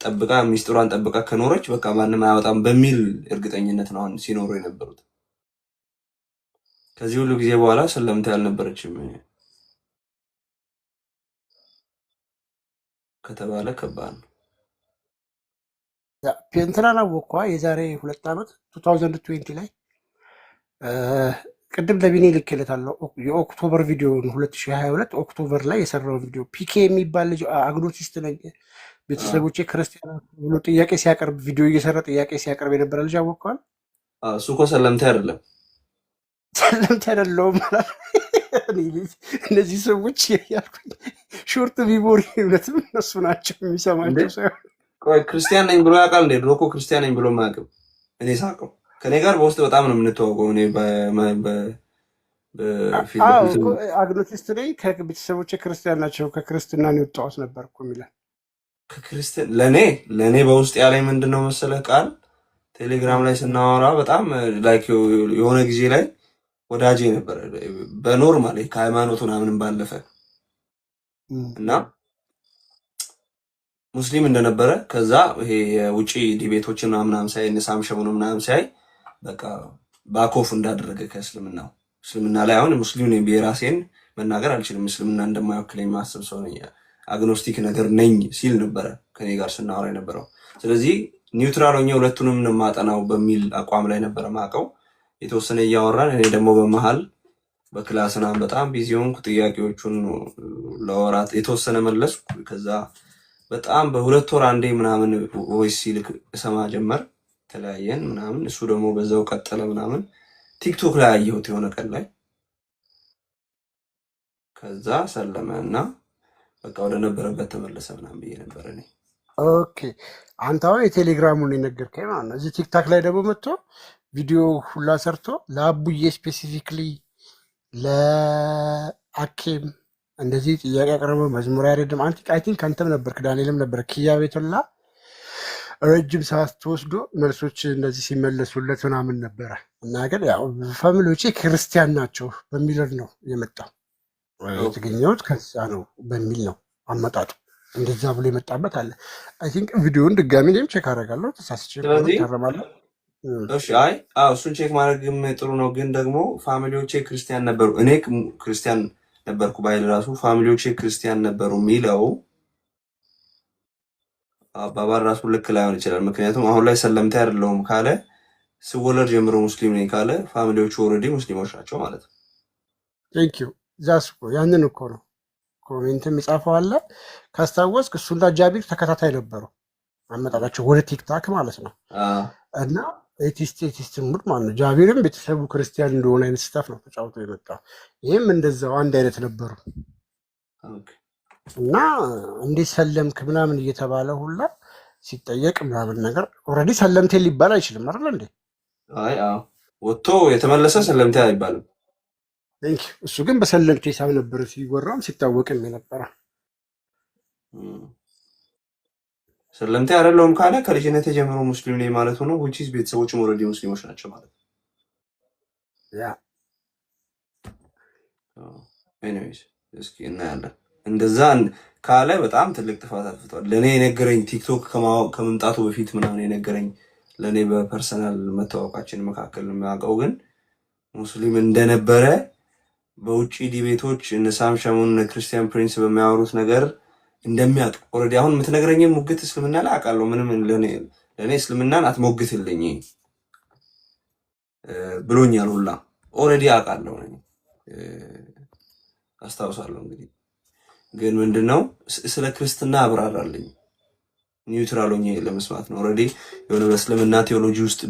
ጠብቃ ሚስጥሯን ጠብቃ ከኖረች በቃ ማንም አያወጣም በሚል እርግጠኝነት ነው አሁን ሲኖሩ የነበሩት። ከዚህ ሁሉ ጊዜ በኋላ ሰለምታ ያልነበረችም ከተባለ ከባድ ነው። እንትናን አወቅኳ የዛሬ 2 ዓመት 2020 ላይ ቅድም ለቢኔ ልኬለታለሁ። የኦክቶበር ቪዲዮን 2022 ኦክቶበር ላይ የሰራው ቪዲዮ ፒኬ የሚባል ልጅ አግኖቲስት ነኝ ቤተሰቦቼ ክርስቲያን ብሎ ጥያቄ ሲያቀርብ ቪዲዮ እየሰራ ጥያቄ ሲያቀርብ የነበረ ልጅ አወቀዋል። እሱ እኮ ሰለምቴ አይደለም። ሰለምቴ አይደለውም። እነዚህ ሰዎች ያልኩኝ ሾርት ሜሞሪ እውነትም እነሱ ናቸው የሚሰማቸው ሳይሆን ቆይ ክርስቲያን ነኝ ብሎ ያውቃል እንዴ? ድሮ እኮ ክርስቲያን ነኝ ብሎ ማያውቅም። እኔ ሳውቀው ከኔ ጋር በውስጥ በጣም ነው የምንተዋወቀው። እኔ አግኖቲስት ነኝ ከቤተሰቦቼ ክርስቲያን ናቸው ከክርስትና ነው የወጣሁት ነበር እኮ የሚላል ከክርስቲያን ለእኔ በውስጥ ያለኝ ምንድን ነው መሰለህ ቃል ቴሌግራም ላይ ስናወራ በጣም ላይክ የሆነ ጊዜ ላይ ወዳጄ ነበረ በኖርማል ከሃይማኖት ምናምንም ባለፈ እና ሙስሊም እንደነበረ ከዛ ይሄ የውጪ ዲቤቶችን ምናምን ሳይ ንሳም ሸሙኑ ምናምን ሳይ በቃ ባኮፍ እንዳደረገ ከእስልምናው እስልምና ላይ አሁን ሙስሊም ነኝ በራሴን መናገር አልችልም። እስልምና እንደማይወክለኝ ማሰብ ሰው ነኝ አግኖስቲክ ነገር ነኝ ሲል ነበረ ከኔ ጋር ስናወራ የነበረው። ስለዚህ ኒውትራል ሆኜ ሁለቱንም ነው ማጠናው በሚል አቋም ላይ ነበረ ማቀው። የተወሰነ እያወራን እኔ ደግሞ በመሃል በክላስና በጣም ቢዚ ሆንኩ። ጥያቄዎቹን ለወራት የተወሰነ መለስኩ። ከዛ በጣም በሁለት ወር አንዴ ምናምን ቮይስ ሲልክ እሰማ ጀመር። ተለያየን ምናምን። እሱ ደግሞ በዛው ቀጠለ ምናምን። ቲክቶክ ላይ አየሁት የሆነ ቀን ላይ። ከዛ ሰለመ እና በቃ ወደ ነበረበት ተመለሰ ምናምን ብዬ ነበር እኔ። ኦኬ አንተ አሁን የቴሌግራሙን የነገርከኝ ማለት ነው። እዚህ ቲክታክ ላይ ደግሞ መጥቶ ቪዲዮ ሁላ ሰርቶ ለአቡዬ ስፔሲፊክሊ ለአኬም እንደዚህ ጥያቄ ያቀረበ መዝሙር አይደለም። አይ ቲንክ አንተም ነበርክ ዳንኤልም ነበር ኪያ ቤቱላ ረጅም ሰዓት ተወስዶ መልሶች እንደዚህ ሲመለሱለት ምናምን ነበረ እና ግን ያው ፋሚሊዎቼ ክርስቲያን ናቸው በሚል ነው የመጣው የተገኘሁት ከዛ ነው በሚል ነው አመጣጡ። እንደዛ ብሎ የመጣበት አለ። አይ ቲንክ ቪዲዮውን ድጋሚ ላይም ቼክ አደርጋለሁ። ተሳስቼ ታረማለሁ። እሺ አይ እሱን ቼክ ማድረግም ጥሩ ነው። ግን ደግሞ ፋሚሊዎቼ ክርስቲያን ነበሩ እኔ ክርስቲያን ነበርኩ ባይል ራሱ ፋሚሊዎቼ ክርስቲያን ነበሩ የሚለው አባባል ራሱ ልክ ላይሆን ይችላል። ምክንያቱም አሁን ላይ ሰለምቴ አይደለሁም ካለ ስወለድ ጀምሮ ሙስሊም ነኝ ካለ ፋሚሊዎቹ ኦልሬዲ ሙስሊሞች ናቸው ማለት ነው። ቴንክ ዩ ዛስ እኮ ያንን እኮ ነው ኮሜንት የሚጻፈው አለ። ካስታወስክ እሱና ጃቢር ተከታታይ ነበሩ አመጣጣቸው ወደ ቲክታክ ማለት ነው። እና ኤቲስት ሙድ ማለት ነው። ጃቢርም ቤተሰቡ ክርስቲያን እንደሆነ አይነት ስታፍ ነው ተጫውቶ የመጣው። ይህም እንደዛው አንድ አይነት ነበሩ እና እንዴት ሰለምክ ምናምን እየተባለ ሁላ ሲጠየቅ ምናምን ነገር ኦልሬዲ ሰለምቴ ሊባል አይችልም አይደል እንዴ? አይ ወጥቶ የተመለሰ ሰለምቴ አይባልም። እሱ ግን በሰለምቴ ሂሳብ ነበር ሲወራም ሲታወቅም የነበረ። ሰለምቴ አይደለሁም ካለ ከልጅነት ጀምሮ ሙስሊም ነኝ ማለት ሆኖ ዊችስ ቤተሰቦችም ኦልሬዲ ሙስሊሞች ናቸው ማለት ነው። ያ ኤኒዌይስ እስኪ እናያለን። እንደዛ ካለ በጣም ትልቅ ጥፋት አጥፍቷል። ለእኔ የነገረኝ ቲክቶክ ከመምጣቱ በፊት ምናምን የነገረኝ ለእኔ በፐርሰናል መታወቃችን መካከል የሚያውቀው ግን ሙስሊም እንደነበረ በውጭ ዲቤቶች እነሳም ሸሙን ክርስቲያን ፕሪንስ በሚያወሩት ነገር እንደሚያውቅ ኦልሬዲ አሁን የምትነግረኝን ሙግት እስልምና ላይ አውቃለሁ። ምንም ለእኔ እስልምናን አትሞግትልኝ ብሎኛል ሁላ ኦልሬዲ አውቃለሁ አስታውሳለሁ። እንግዲህ ግን ምንድነው ስለ ክርስትና አብራራልኝ ኒውትራል ሆኜ ለመስማት ነው። ኦልሬዲ የሆነ በእስልምና ቴዎሎጂ ውስጥ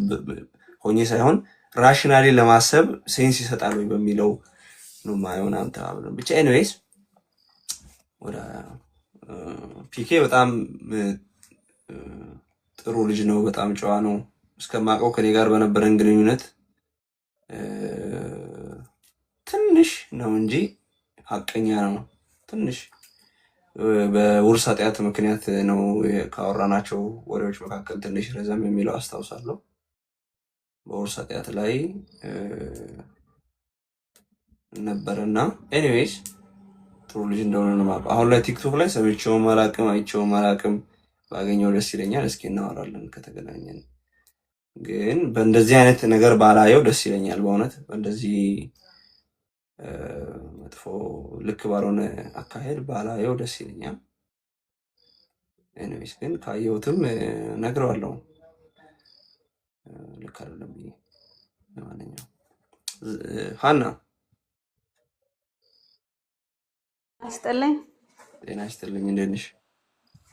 ሆኜ ሳይሆን ራሽናሊ ለማሰብ ሴንስ ይሰጣል ወይ በሚለው ነው ማየውን አንተ አብረን ብቻ። ኤኒዌይስ ወደ ፒኬ በጣም ጥሩ ልጅ ነው፣ በጣም ጨዋ ነው። እስከማውቀው ከኔ ጋር በነበረን ግንኙነት ትንሽ ነው እንጂ ሀቀኛ ነው። ትንሽ በውርስ ኃጢአት ምክንያት ነው ካወራናቸው ወሬዎች መካከል ትንሽ ረዘም የሚለው አስታውሳለሁ። በውርስ ኃጢአት ላይ ነበረና ኤኒዌይስ ጥሩ ልጅ እንደሆነ ነው የማውቀው። አሁን ላይ ቲክቶክ ላይ ሰምቼውም አላቅም አይቼውም አላቅም። ባገኘው ደስ ይለኛል። እስኪ እናወራለን ከተገናኘን። ግን በእንደዚህ አይነት ነገር ባላየው ደስ ይለኛል በእውነት በእንደዚህ መጥፎ ልክ ባልሆነ አካሄድ ባላየው ደስ ይለኛል። ኤኒዌይስ ግን ካየሁትም እነግረዋለሁ ልክ አይደለም ብዬ። ለማንኛውም ሀና ይስጥልኝ። ጤና ይስጥልኝ። እንዴት ነሽ?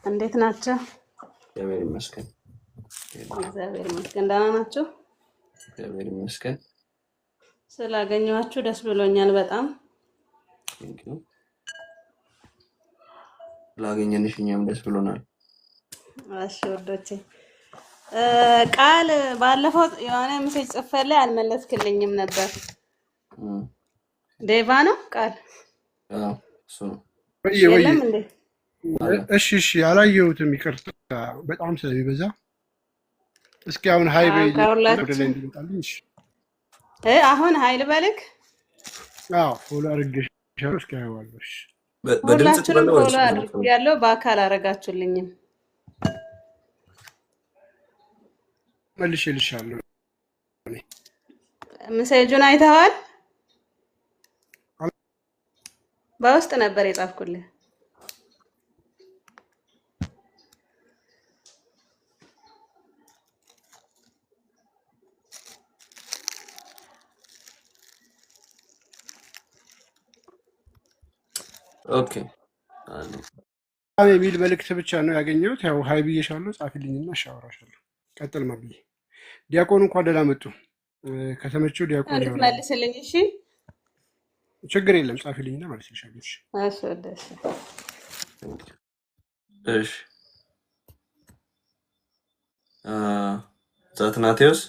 እንዴት ናቸው? እግዚአብሔር ይመስገን። እግዚአብሔር ይመስገን። ደህና ናቸው? እግዚአብሔር ይመስገን። ስላገኘኋችሁ ደስ ብሎኛል በጣም። ስላገኘንሽ እኛም ደስ ብሎናል። እሺ ወዶቼ፣ ቃል ባለፈው የሆነ ሜሴጅ ጽፈላይ አልመለስክልኝም ነበር። ዴቫ ነው ቃል? አዎ እሱ ነው። የለም እንዴ? እሺ አላየሁትም፣ ይቅርታ በጣም ስለሚበዛ። እስኪ አሁን ሀይ በይ ወደ ላይ እንዲመጣልኝ። እሺ አሁን ሀይል በልክ። አዎ ፎሎ አድርጌሻለሁ። እስኪ አየዋለሁ። እሺ ሁላችሁንም ፎሎ አድርጌያለሁ፣ በአካል አረጋችሁልኝም። መልሼልሻለሁ። ሜሴጁን አይተዋል? በውስጥ ነበር የጻፍኩልህ። ኦኬ የሚል መልእክት ብቻ ነው ያገኘሁት። ያው ሀይ ብዬሻለሁ፣ ጻፊልኝና አሻወራሻለሁ። ቀጥል ማብዬ። ዲያቆን እንኳን ደህና መጡ። ከተመቸው ዲያቆን ያወራል። መልስልኝ። እሺ ችግር የለም፣ ጻፊልኝና መልስልሻለሁ። እሺ እሺ ወደሽ እሺ ዛትናቴዎስ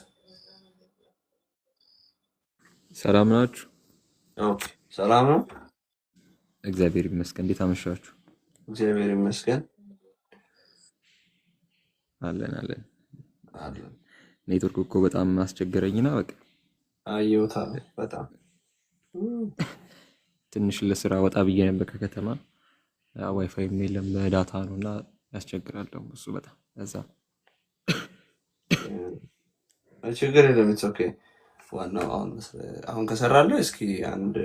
ሰላም ናችሁ? ኦኬ ሰላም ነው፣ እግዚአብሔር ይመስገን። እንዴት አመሻችሁ? እግዚአብሔር ይመስገን። አለን አለን አለን። ኔትወርክ እኮ በጣም አስቸገረኝና በቃ አየሁታ። በጣም ትንሽ ለስራ ወጣ ብዬ ነበር ከከተማ። ዋይፋይ የለም በዳታ ነውና ያስቸግራል እሱ በጣም እዛ። ችግር የለም። ኦኬ ዋናው አሁን ከሰራለህ እስኪ አንድ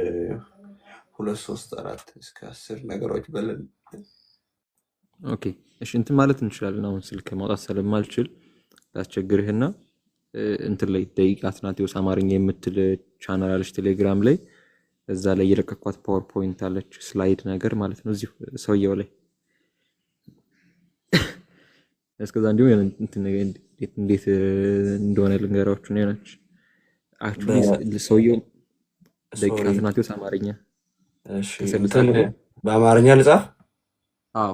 2 3 4 እስከ 10 ነገሮች በለን። ኦኬ እሺ እንትን ማለት እንችላለን። አሁን ስልክ ማውጣት ስለማልችል ላስቸግርህና እንትን ላይ ደቂቃ አትናቴዎስ አማርኛ የምትል ቻናል አለች ቴሌግራም ላይ፣ እዛ ላይ የለቀኳት ፓወርፖይንት አለች ስላይድ ነገር ማለት ነው እዚሁ ሰውየው ላይ። እስከዛ እንዲሁ እንዴት እንደሆነ ልንገራችሁ ነው ያለች። አክቹሊ ሰውየው ደቂቃ አትናቴዎስ አማርኛ እሺ በአማርኛ ልጻፍ? አዎ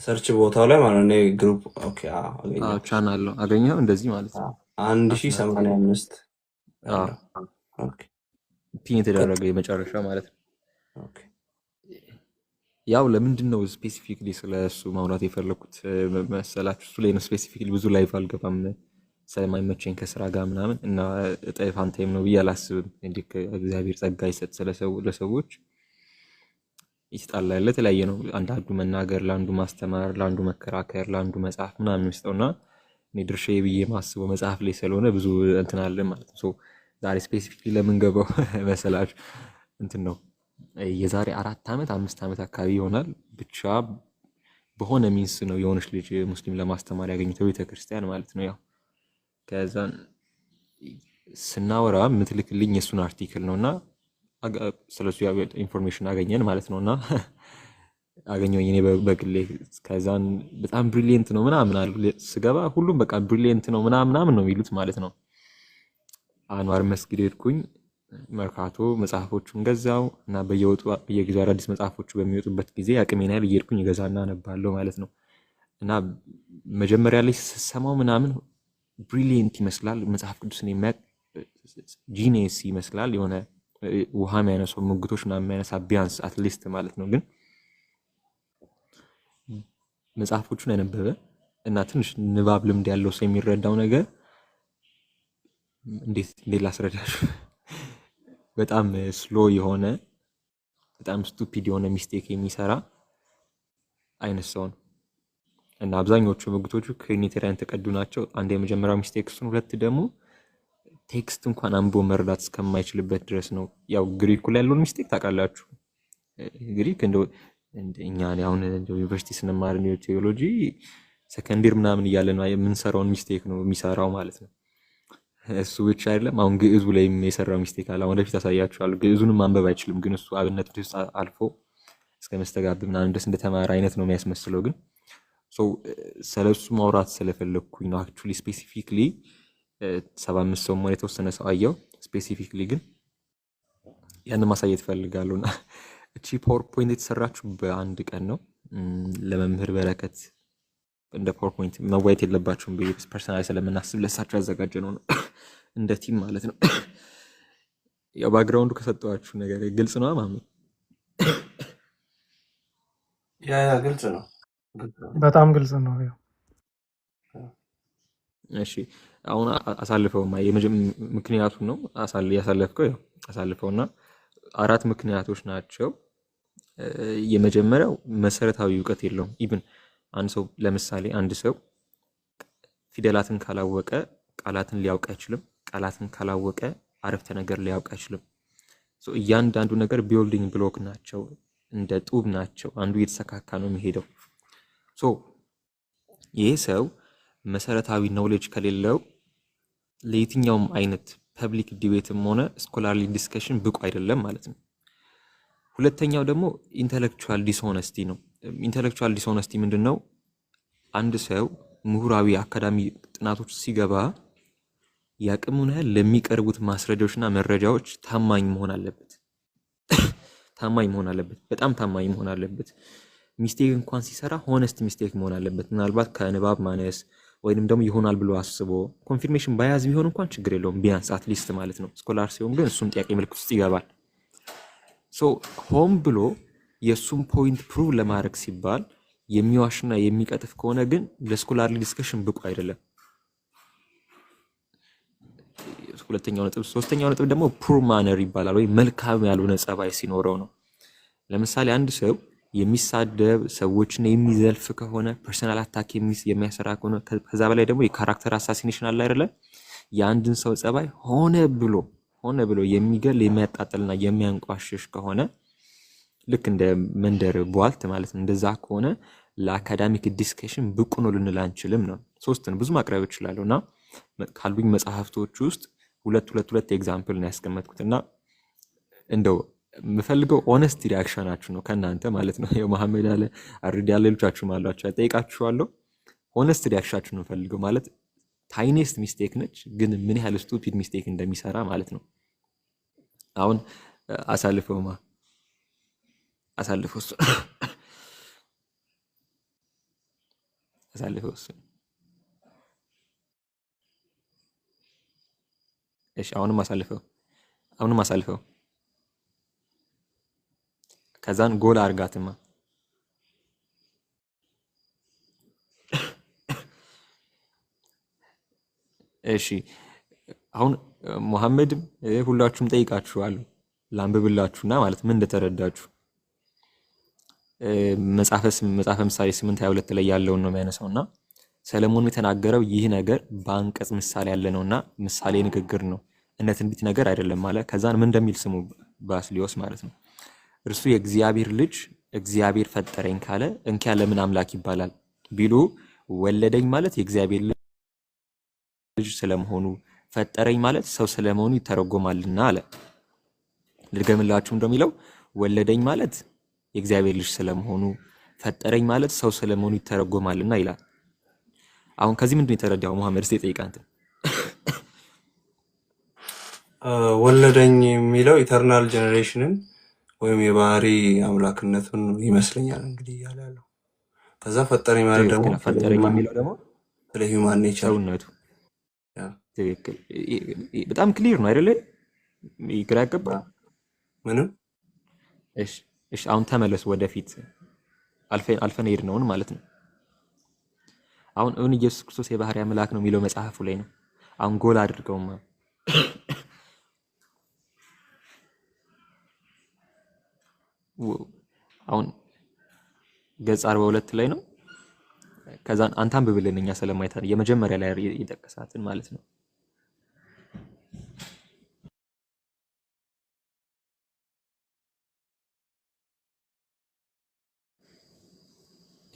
ሰርች ቦታው ላይ ማለት ነው ግሩፕ። ኦኬ አገኘው ቻናል ነው አገኘው እንደዚህ ማለት ነው 1085 ኦኬ ፒን የተደረገ የመጨረሻ ማለት ነው። ኦኬ ያው ለምንድን ነው ስፔሲፊክሊ ስለሱ ማውራት የፈለኩት መሰላችሁ? እሱ ላይ ነው ስፔሲፊክሊ ብዙ ላይቭ አልገባም ስለማይመቸኝ ከስራ ጋር ምናምን እና ፋንታይም ነው ብዬ አላስብም። እንዲህ እግዚአብሔር ጸጋ ይሰጥ ለሰዎች ይስጣል። ለተለያየ ነው አንዳንዱ መናገር፣ ለአንዱ ማስተማር፣ ለአንዱ መከራከር፣ ለአንዱ መጽሐፍ ምናምን ይስጠውና እኔ ድርሻዬ ብዬ ማስበው መጽሐፍ ላይ ስለሆነ ብዙ እንትን አለ ማለት ነው። ዛሬ ስፔሲፊክሊ ለምን ገባው መሰላችሁ? እንትን ነው የዛሬ 4 ዓመት 5 ዓመት አካባቢ ይሆናል ብቻ በሆነ ሚንስ ነው የሆነች ልጅ ሙስሊም ለማስተማር ያገኘው ቤተክርስቲያን ማለት ነው። ያው ከዛን ስናወራ የምትልክልኝ የሱን አርቲክል ነውና ስለሱ ኢንፎርሜሽን አገኘን ማለት ነውና አገኘሁኝ እኔ በግሌ። ከዛን በጣም ብሪሊየንት ነው ምናምን አሉ። ስገባ ሁሉም በቃ ብሪሊየንት ነው ምናምን ነው የሚሉት ማለት ነው። አንዋር መስጊድ ሄድኩኝ፣ መርካቶ መጽሐፎቹን ገዛው እና በየጊዜው አዳዲስ መጽሐፎቹ በሚወጡበት ጊዜ አቅሜን ያህል እየሄድኩኝ ገዛና አነባለሁ ማለት ነው። እና መጀመሪያ ላይ ስሰማው ምናምን ብሪሊየንት ይመስላል፣ መጽሐፍ ቅዱስን የሚያውቅ ጂኒየስ ይመስላል፣ የሆነ ውሃ የሚያነሱ ሙግቶች ምናምን የሚያነሳ ቢያንስ አትሊስት ማለት ነው። ግን መጽሐፎቹን ያነበበ እና ትንሽ ንባብ ልምድ ያለው ሰው የሚረዳው ነገር እንዴት ላስረዳሽ፣ በጣም ስሎ የሆነ በጣም ስቱፒድ የሆነ ሚስቴክ የሚሰራ አይነት ሰው ነው። እና አብዛኞቹ ሙግቶቹ ከዩኒቴሪያን ተቀዱ ናቸው። አንድ የመጀመሪያው ሚስቴክ እሱን፣ ሁለት ደግሞ ቴክስት እንኳን አንቦ መረዳት እስከማይችልበት ድረስ ነው። ያው ግሪኩ ላይ ያለውን ሚስቴክ ታውቃላችሁ። ግሪክ እኛ አሁን ዩኒቨርሲቲ ስንማር ቴዎሎጂ ሰከንዴር ምናምን እያለ ነው የምንሰራውን ሚስቴክ ነው የሚሰራው ማለት ነው። እሱ ብቻ አይደለም፣ አሁን ግዕዙ ላይም የሰራው ሚስቴክ አለ። አሁን ወደፊት አሳያችኋለሁ። ግዕዙንም ማንበብ አይችልም፣ ግን እሱ አብነት ውስጥ አልፎ እስከ መስተጋብ ምናምን ድረስ እንደተማረ አይነት ነው የሚያስመስለው። ግን ስለሱ ማውራት ስለፈለግኩኝ ነው። አክቹዋሊ ስፔሲፊክሊ 75 ሰው ሆነ የተወሰነ ሰው አየው። ስፔሲፊክሊ ግን ያን ማሳየት ፈልጋለሁ። እና እቺ ፓወርፖይንት የተሰራችው በአንድ ቀን ነው። ለመምህር በረከት እንደ ፓወርፖይንት መዋየት የለባቸውም ፐርሰናሊ ስለምናስብ ለሳቸው ያዘጋጀ ነው እንደ ቲም ማለት ነው። ያው ባክግራውንዱ ከሰጠኋችሁ ነገር ግልጽ ነው ማሚ? ያ ግልጽ ነው፣ በጣም ግልጽ ነው። እሺ አሁን አሳልፈው ምክንያቱ ነው ያሳለፍከው። ያው አሳልፈውና 4 ምክንያቶች ናቸው። የመጀመሪያው መሰረታዊ እውቀት የለውም። ኢቭን አንድ ሰው ለምሳሌ አንድ ሰው ፊደላትን ካላወቀ ቃላትን ሊያውቅ አይችልም። ቃላትን ካላወቀ አረፍተ ነገር ሊያውቅ አይችልም። እያንዳንዱ ነገር ቢልዲንግ ብሎክ ናቸው፣ እንደ ጡብ ናቸው። አንዱ እየተሰካካ ነው የሚሄደው። ይሄ ሰው መሰረታዊ ኖሌጅ ከሌለው ለየትኛውም አይነት ፐብሊክ ዲቤትም ሆነ ስኮላርሊ ዲስከሽን ብቁ አይደለም ማለት ነው። ሁለተኛው ደግሞ ኢንተሌክቹዋል ዲስሆነስቲ ነው። ኢንተሌክቹዋል ዲስሆነስቲ ምንድነው? አንድ ሰው ምሁራዊ አካዳሚ ጥናቶች ሲገባ ያቅሙን ያህል ለሚቀርቡት ማስረጃዎችና መረጃዎች ታማኝ መሆን አለበት። ታማኝ መሆን አለበት። በጣም ታማኝ መሆን አለበት። ሚስቴክ እንኳን ሲሰራ ሆነስት ሚስቴክ መሆን አለበት። ምናልባት ከንባብ ማነስ ወይንም ደግሞ ይሆናል ብሎ አስቦ ኮንፊርሜሽን ባያዝ ቢሆን እንኳን ችግር የለውም፣ ቢያንስ አትሊስት ማለት ነው። ስኮላር ሲሆን ግን እሱም ጥያቄ ምልክት ውስጥ ይገባል። ሆም ብሎ የእሱም ፖይንት ፕሩቭ ለማድረግ ሲባል የሚዋሽና የሚቀጥፍ ከሆነ ግን ለስኮላርሊ ዲስከሽን ብቁ አይደለም። ሁለተኛው ነጥብ። ሶስተኛው ነጥብ ደግሞ ፑር ማነር ይባላል፣ ወይ መልካም ያልሆነ ጸባይ ሲኖረው ነው። ለምሳሌ አንድ ሰው የሚሳደብ ሰዎችን የሚዘልፍ ከሆነ ፐርሰናል አታክ የሚያሰራ ከሆነ ከዛ በላይ ደግሞ የካራክተር አሳሲኔሽን አለ አይደለ? የአንድን ሰው ጸባይ ሆነ ብሎ የሚገል የሚያጣጥልና የሚያንቋሽሽ ከሆነ ልክ እንደ መንደር ቧልት ማለት ነው። እንደዛ ከሆነ ለአካዳሚክ ዲስከሽን ብቁ ነው ልንል አንችልም ነው። ሶስትን ብዙ ማቅረብ እችላለሁ እና ካሉኝ መጽሐፍቶች ውስጥ ሁለት ኤግዛምፕል ነው ያስቀመጥኩት እና እንደው የምፈልገው ኦነስት ሪአክሽናችሁ ነው ከእናንተ ማለት ነው። ያው መሐመድ አለ አርዲ ያለ ልጆቻችሁ ማሏችሁ ያጠይቃችኋለሁ። ኦነስት ሪአክሽናችሁ ነው ፈልገው ማለት ታይኔስት ሚስቴክ ነች፣ ግን ምን ያህል ስቱፒድ ሚስቴክ እንደሚሰራ ማለት ነው። አሁን አሳልፈው እሱ እሺ፣ አሁንም አሳልፈው ከዛን ጎል አርጋትማ። እሺ አሁን መሐመድም ሁላችሁም ጠይቃችኋለሁ ላንብብላችሁና ማለት ምን እንደተረዳችሁ። መጽሐፈ ምሳሌ 8:22 ላይ ያለውን ነው የሚያነሳውና ሰለሞን የተናገረው ይህ ነገር በአንቀጽ ምሳሌ ያለ ነውና ምሳሌ ንግግር ነው፣ እነ ትንቢት ነገር አይደለም ማለት። ከዛን ምን እንደሚል ስሙ ባስሊዮስ ማለት ነው። እርሱ የእግዚአብሔር ልጅ እግዚአብሔር ፈጠረኝ ካለ እንኪያ ለምን አምላክ ይባላል ቢሉ ወለደኝ ማለት የእግዚአብሔር ልጅ ስለመሆኑ ፈጠረኝ ማለት ሰው ስለመሆኑ ይተረጎማልና አለ። ልድገምላችሁ እንደሚለው ወለደኝ ማለት የእግዚአብሔር ልጅ ስለመሆኑ ፈጠረኝ ማለት ሰው ስለመሆኑ ይተረጎማልና ይላል። አሁን ከዚህ ምንድነው የተረዳው መሐመድ? እስቲ ጠይቃንተ። ወለደኝ የሚለው ኢተርናል ጀነሬሽንን ወይም የባህሪ አምላክነቱን ይመስለኛል እንግዲህ እያለ ያለው። ከዛ ፈጠረኝ ማለት ደግሞ ፈጠረኝ የሚለው ደግሞ ስለ ሂውማን ኔቸር ሰውነቱ። ትክክል። በጣም ክሊር ነው አይደለ? ግራ ያጋባል ምንም። እሺ አሁን ተመለስ ወደፊት አልፈን ሄድነውን ማለት ነው። አሁን ኢየሱስ ክርስቶስ የባህሪ አምላክ ነው የሚለው መጽሐፉ ላይ ነው። አሁን ጎል አድርገውማ አሁን ገጽ 42 ላይ ነው። ከዛን አንተ አንብብልን እኛ ስለማይታን የመጀመሪያ ላይ የጠቀሳትን ማለት ነው።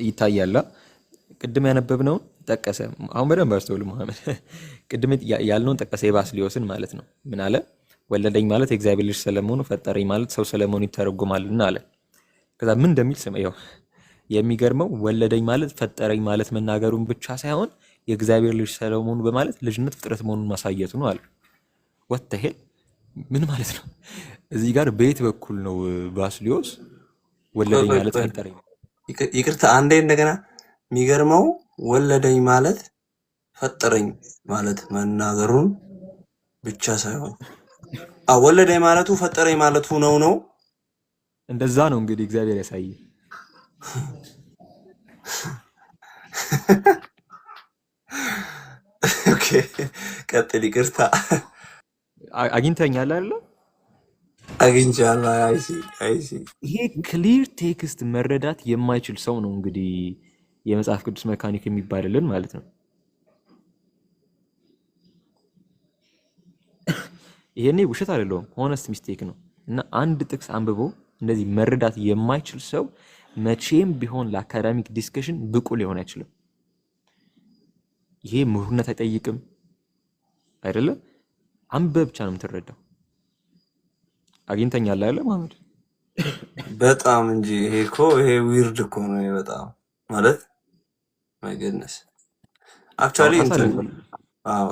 ይታያል። ቅድም ያነበብነውን ጠቀሰ። አሁን በደንብ አስተውሉ መሐመድ። ቅድም ያልነውን ጠቀሰ፣ የባስልዮስን ማለት ነው። ምን አለ? ወለደኝ ማለት የእግዚአብሔር ልጅ ስለመሆኑ፣ ፈጠረኝ ማለት ሰው ስለመሆኑ ይተረጎማልና አለ። ከዛ ምን እንደሚል ስም ይኸው። የሚገርመው ወለደኝ ማለት ፈጠረኝ ማለት መናገሩን ብቻ ሳይሆን የእግዚአብሔር ልጅ ስለመሆኑ በማለት ልጅነት ፍጥረት መሆኑን ማሳየቱ ነው አለ። ወተሄል ምን ማለት ነው? እዚህ ጋር በየት በኩል ነው ባስልዮስ ወለደኝ ማለት ፈጠረኝ? ይቅርታ አንዴ እንደገና። የሚገርመው ወለደኝ ማለት ፈጠረኝ ማለት መናገሩን ብቻ ሳይሆን ወለደኝ ማለቱ ፈጠረኝ ማለቱ ነው። እንደዛ ነው እንግዲህ እግዚአብሔር ያሳየ። ኦኬ ቀጥል። ይቅርታ አግኝተኛል አይደል? አግኝቻለሁ። አይሲ ይሄ ክሊር ቴክስት መረዳት የማይችል ሰው ነው እንግዲህ የመጽሐፍ ቅዱስ መካኒክ የሚባልልን ማለት ነው። ይሄኔ ውሸት አይደለም፣ ሆነስት ሚስቴክ ነው። እና አንድ ጥቅስ አንብቦ እንደዚህ መረዳት የማይችል ሰው መቼም ቢሆን ለአካዳሚክ ዲስከሽን ብቁ ሊሆን አይችልም። ይሄ ምሁርነት አይጠይቅም አይደለም፣ አንበብ ብቻ ነው የምትረዳው። አግኝተኛል አይደል መሐመድ? በጣም እንጂ ይሄ ዊርድ እኮ ነው በጣም ማለት ማይ ጉድነስ አክቹአሊ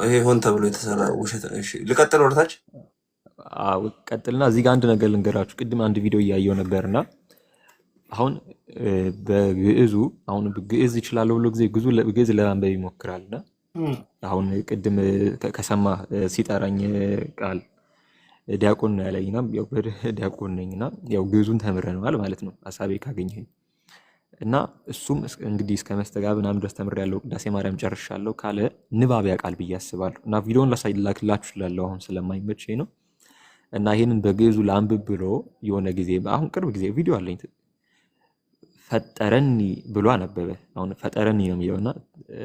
ይሄ ሆን ተብሎ የተሰራ ውሸት ነው። እሺ ልቀጥል ወርታች ቀጥልና እዚህ ጋር አንድ ነገር ልንገራችሁ። ቅድም አንድ ቪዲዮ እያየው ነበርና አሁን በግዕዙ አሁን ግዕዝ ይችላል ብሎ ግዕዝ ለማንበብ ይሞክራልና አሁን ቅድም ከሰማ ሲጠራኝ ቃል ዲያቆን ነው ያለኝና ያው ዲያቆን ነኝና ያው ግዕዙን ተምረናል ማለት ነው ሐሳቤ ካገኘኝ እና እሱም እንግዲህ እስከ መስተጋብ ምናምን ድረስ ተምሬያለሁ፣ ቅዳሴ ማርያም ጨርሻለሁ ካለ ንባብ ያውቃል ብዬ አስባለሁ። እና ቪዲዮውን ላሳይላችሁ እላለሁ አሁን ስለማይመቸኝ ነው። እና ይሄንን በግዕዙ ላንብብ ብሎ የሆነ ጊዜ አሁን ቅርብ ጊዜ ቪዲዮ አለኝ ፈጠረኒ ብሎ አነበበ። አሁን ፈጠረኒ ነው የሚለውና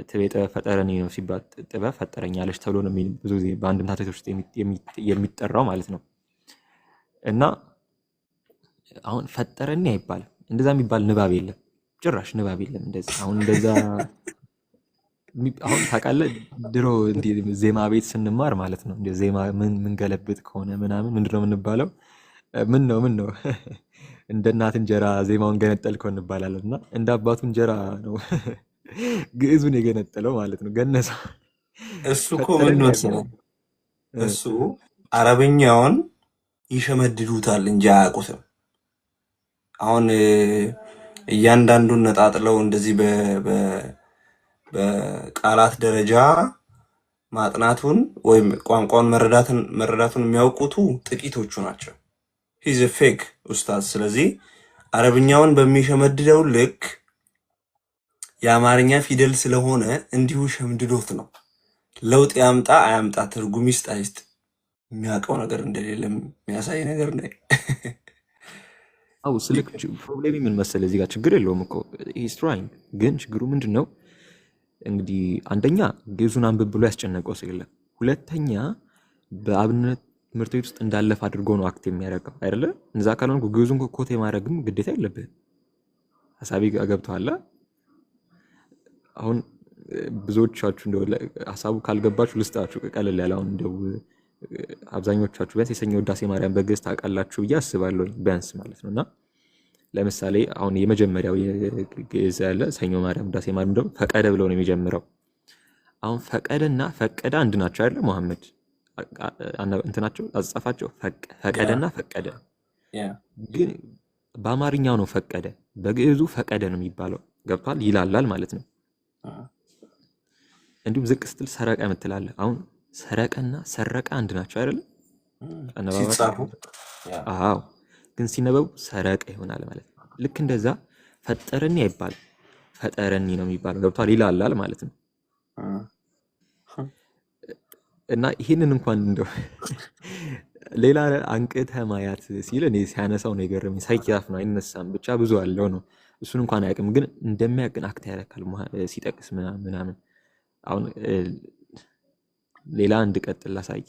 ጥበብ ፈጠረኒ ነው ሲባል ጥበብ ፈጠረኛለች ተብሎ ነው ብዙ ጊዜ በአንድምታ ቴክስት ውስጥ የሚጠራው ማለት ነው። እና አሁን ፈጠረኒ አይባልም፣ እንደዛ የሚባል ንባብ የለም፣ ጭራሽ ንባብ የለም እንደዛ። አሁን እንደዛ አሁን ታውቃለህ ድሮ ዜማ ቤት ስንማር ማለት ነው እንደ ዜማ ምን ገለብጥ ከሆነ ምናምን ምንድነው የምንባለው? ምን ነው እንደ እናት እንጀራ ዜማውን ገነጠልከው እንባላለን። እና እንደ አባቱ እንጀራ ነው ግዕዙን የገነጠለው ማለት ነው። ገነሳ እሱ እኮ ምን መሰለህ፣ እሱ አረብኛውን ይሸመድዱታል እንጂ አያውቁትም። አሁን እያንዳንዱን ነጣጥለው እንደዚህ በቃላት ደረጃ ማጥናቱን ወይም ቋንቋውን መረዳቱን የሚያውቁቱ ጥቂቶቹ ናቸው። ሂዝ ፌክ ኡስታዝ። ስለዚህ አረብኛውን በሚሸመድደው ልክ የአማርኛ ፊደል ስለሆነ እንዲሁ ሸምድዶት ነው። ለውጥ ያምጣ አያምጣ፣ ትርጉም ይስጥ አይስጥ የሚያውቀው ነገር እንደሌለ የሚያሳይ ነገር ነው። አው ስልክ ፕሮብሌም ምን መሰለህ፣ እዚህ ጋር ችግር የለውም እኮ ሂስ ትራይንግ። ግን ችግሩ ምንድነው እንግዲህ አንደኛ ግዕዙን አንብብ ብሎ ያስጨነቀው ስለለ፣ ሁለተኛ በአብነት ትምህርት ቤት ውስጥ እንዳለፈ አድርጎ ነው አክት የሚያደርገው አይደለ? እንዛ ካልሆነ ግዕዙን ኮት የማድረግም ግዴታ የለብህም። ሐሳቤ ገብቶሃል? አሁን ብዙዎቻችሁ እንደው ሐሳቡ ካልገባችሁ ልስጣችሁ ቀለል ያለ። አሁን እንደው አብዛኞቻችሁ ቢያንስ የሰኞ ውዳሴ ማርያም በግዕዝ ታውቃላችሁ ብዬ አስባለሁ ቢያንስ ማለት ነውና ለምሳሌ አሁን የመጀመሪያው የግዕዝ ያለ ሰኞ ማርያም ውዳሴ ማርያም ደግሞ ፈቀደ ብለው ነው የሚጀምረው። አሁን ፈቀደና ፈቀደ አንድ ናቸው አይደለ መሐመድ? እንትናቸው አጻፋቸው ፈቀደና ፈቀደ። ግን በአማርኛው ነው ፈቀደ፣ በግዕዙ ፈቀደ ነው የሚባለው። ገብቷል? ይላላል ማለት ነው። እንዲሁም ዝቅ ስትል ሰረቀ የምትላለህ። አሁን ሰረቀና ሰረቀ አንድ ናቸው አይደለ? አነባባቸው። አዎ፣ ግን ሲነበቡ ሰረቀ ይሆናል ማለት ነው። ልክ እንደዛ ፈጠረኒ አይባልም፣ ፈጠረኒ ነው የሚባለው። ገብቷል? ይላላል ማለት ነው። እና ይሄንን እንኳን እንደው ሌላ አንቅተ ማያት ሲል እኔ ሲያነሳው ነው የገረመኝ። ሳይኪያፍ ነው አይነሳም፣ ብቻ ብዙ አለው ነው። እሱን እንኳን አያውቅም፣ ግን እንደሚያውቅን አክታ ያደርጋል ሲጠቅስ ምናምን። አሁን ሌላ አንድ ቀጥል ላሳይ።